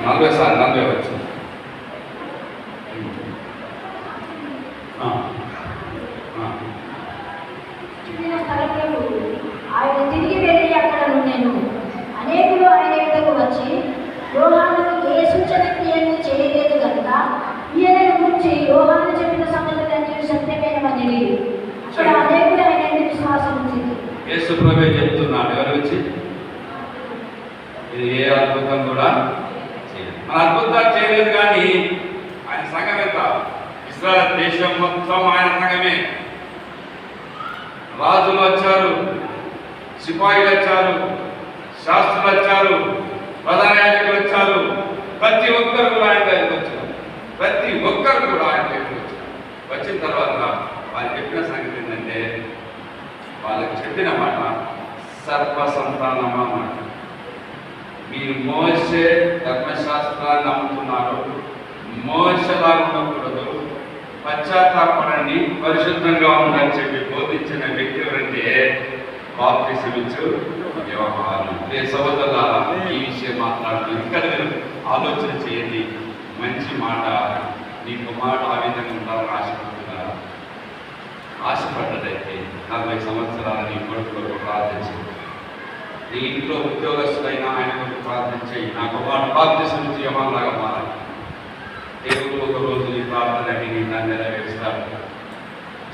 40 వచ్చింది. ఆయన తిరిగి వెళ్ళి అక్కడ నేను అనేకులు ఆయన ఎదుటకు వచ్చి యోహానుకు ఏ సూచన క్రియలు చేయలేదు కనుక ఈయనను గురించి యోహాను చెప్పిన సంగతులన్నీ సత్యమేనని అక్కడ అనేకులు ఆయన విశ్వాసం ఉంచింది. యేసు ప్రభువే చెప్తున్నాడు ఎవరి గురించి, ఇది ఏ అద్భుతం కూడా చేయలేదు. మన అద్భుతాలు చేయలేదు కానీ ఆయన సంఘం ఎంత, ఇశ్రాయేలు దేశం మొత్తం ఆయన సంఘమే. రాజులు వచ్చారు, సిపాయిలు వచ్చారు, శాస్త్రులు వచ్చారు, ప్రధాన యాజకులు వచ్చారు, ప్రతి ఒక్కరు కూడా ఆయన దగ్గరికి వచ్చారు. ప్రతి ఒక్కరు కూడా ఆయన దగ్గరికి వచ్చారు. వచ్చిన తర్వాత వాళ్ళు చెప్పిన సంగతి ఏంటంటే, వాళ్ళకి చెప్పిన మాట సర్వ సంతానమా మాట. మీరు మోషే ధర్మశాస్త్రాన్ని నమ్ముతున్నారు, మోషలా ఉండకూడదు, పశ్చాత్తాపడండి, పరిశుద్ధంగా ఉందని చెప్పి బోధించిన వ్యక్తి ఎవరంటే బాప్తిసం ఇచ్చు యోహాను. సహోదరులారా, ఈ విషయం మాట్లాడుతూ ఇక్కడ మీరు ఆలోచన చేయండి. మంచి మాట, నీ కుమారుడు ఆ విధంగా ఉండాలని ఆశపడుతున్నారా? ఆశపడ్డదైతే 40 సంవత్సరాలు నీ కొడుకులకు ప్రార్థించు. నీ ఇంట్లో ఉద్యోగస్తులైనా ఆయన కొరకు ప్రార్థించేయి. నా కుమారుడు బాప్తిసం ఇచ్చు యోహానులాగా మారాలి. దేవుడు ఒక రోజు నీ ప్రార్థన విని దాన్ని నెరవేరుస్తాడు.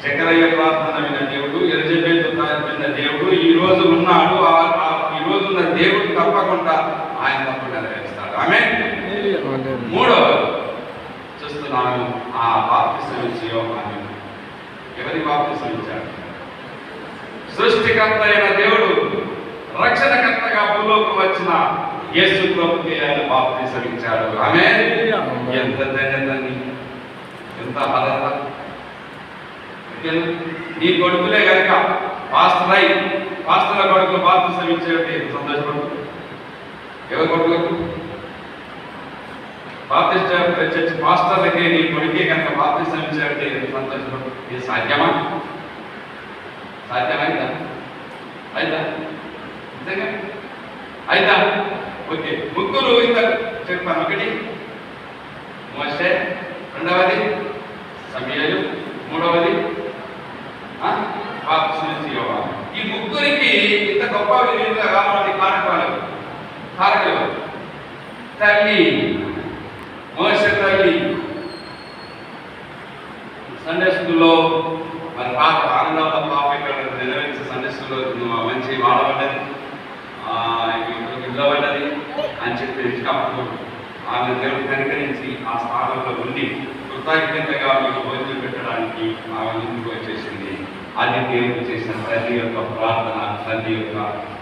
శంకరయ్య ప్రార్థన విన్న దేవుడు, ఎలిజబెత్ విన్న దేవుడు ఈ రోజు ఉన్నాడు. ఈ రోజు ఉన్న దేవుడు తప్పకుండా ఆయన తప్పకుండా నెరవేరుస్తాడు. ఆమేన్. మూడవది చూస్తున్నాను, ఆ బాప్తిసం ఇచ్చే యోహాను. ఎవరి బాప్తిసం ఇచ్చాడు? సృష్టికర్త అయిన దేవుడు రక్షణకర్తగా భూలోకి వచ్చిన యేసు ప్రభువుకి ఆయన బాప్తిసం ఇచ్చాడు. ఆమేన్. ఎంత ధన్యతని, ఎంత అర్హత. నీ కొడుకులే కనుక పాస్టర్ల కొడుకులు బాప్తిసం ఇచ్చేటి సంతోషపడు. ఎవరి కొడుకులకు బాప్తిస్ట్ చర్చ్ పాస్టర్లకి నీ కొడుకే కనుక బాప్తిసం ఇచ్చేటి సంతోషపడు. ఇది సాధ్యమా? సాధ్యమైందా? అయిదా? అంతేగా అయిదా? ఓకే, ముగ్గురు ఇద్దరు చెప్పాను. ఒకటి మోషే, రెండవది సమూయేలు, మూడవది బాప్తిసం ఇచ్చే యోహాను. ఈ ముగ్గురికి ఇంత గొప్ప విలువగా కావాలని కారకులు తల్లి మోషే తల్లి. సండే స్కూల్లో మరి పాప ఆనందంలో పాప ఇక్కడ నెరవేర్చే సండే స్కూల్లో మంచి వాడబడ్డది, ఇవ్వబడ్డది అని చెప్పి అప్పుడు ఆమె దేవుడు కనికరించి ఆ స్థానంలో ఉండి కృతజ్ఞతగా మీకు భోజనం పెట్టడానికి ఆమె ముందుకు వచ్చేసింది. అది దేవుడు చేసిన తల్లి యొక్క ప్రార్థన, తల్లి యొక్క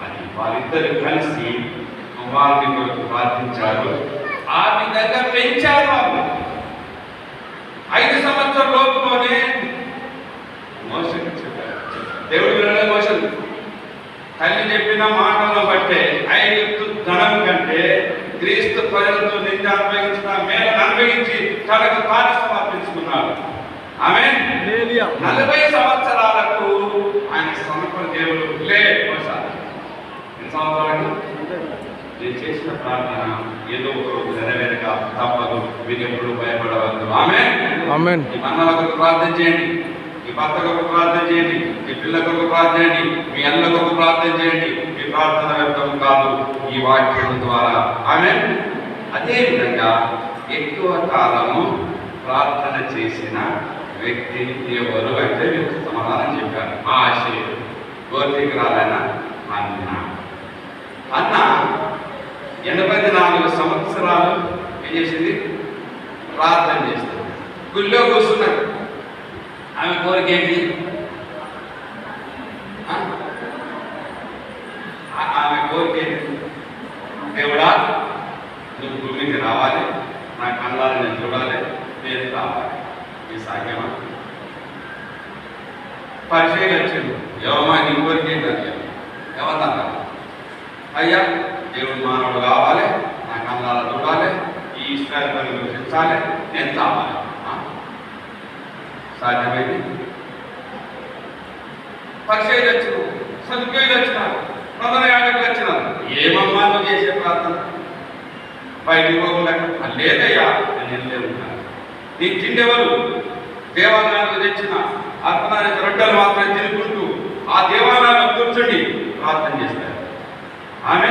అది. వారిద్దరు కలిసి కుమారుని కొరకు ప్రార్థించారు. ఆ విధంగా పెంచారు. వాళ్ళు 5 సంవత్సరాల లోపులోనే మోషకి చెప్పారు. దేవుడు మోషకు తల్లి చెప్పిన మాటలను బట్టే ఐగుప్తు ధనం కంటే క్రీస్తు ప్రజలతో నింద అనుభవించిన మేలను అనుభవించి తనకు తాను సమర్పించుకున్నాడు. ఆమేన్. 40 సంవత్సరాలకు ఆయన సమర్పణ దేవుడు ఎన్ని సంవత్సరాలకు నేను చేసిన ప్రార్థన ఏదో ఒక రోజు నెరవేరక తప్పదు. మీరు ఎప్పుడు భయపడవద్దు. ఆమేన్. ఈ మన్నల కొరకు ప్రార్థన చేయండి, మీ భర్త కొరకు ప్రార్థన చేయండి, మీ పిల్లల కొరకు ప్రార్థన చేయండి, మీ అన్న కొరకు ప్రార్థన చేయండి. మీ ప్రార్థన వ్యర్థం కాదు ఈ వాక్యం ద్వారా. ఆమేన్. అదేవిధంగా ఎక్కువ కాలము ప్రార్థన చేసిన వ్యక్తి ఎవరు అంటే మీరు సమాధానం చెప్పారు. ఆశీర్ గోత్రికి రాలైన అన్న 84 సంవత్సరాలు ఏం చేసింది? ప్రార్థన చేస్తుంది. గుళ్ళో కూర్చున్నాడు. ఆమె కోరిక ఏంటి? ఆమె కోరిక ఏంటి? దేవుడా, నువ్వు భూమికి రావాలి, నా కళ్ళాన్ని నేను చూడాలి, నేను రావాలి. ఈ సాధ్యమా? పరిచయం వచ్చింది. ఎవమా నీ కోరిక ఏంటంటే ఎవరన్నా, అయ్యా దేవుడు మానవుడు కావాలి, నా కళ్ళాల చూడాలి, ఈ ఇస్రాయేల్ పనులు రక్షించాలి, నేను కావాలి. సాధ్యమైంది. పరిచయం వచ్చిన, సదుపాయాలు వచ్చినారు, ప్రధాన యాజకులు వచ్చినారు. ఏమమ్మా నువ్వు చేసే ప్రార్థన? బయటికి పోకుండా లేదయ్యా నేను వెళ్ళలేనున్నాను. నీ తిండెవరు దేవాలయానికి తెచ్చిన అర్పణానికి రొట్టెలు మాత్రం తినుకుంటూ ఆ దేవాలయంలో కూర్చొని ప్రార్థన చేస్తారు. ఆమె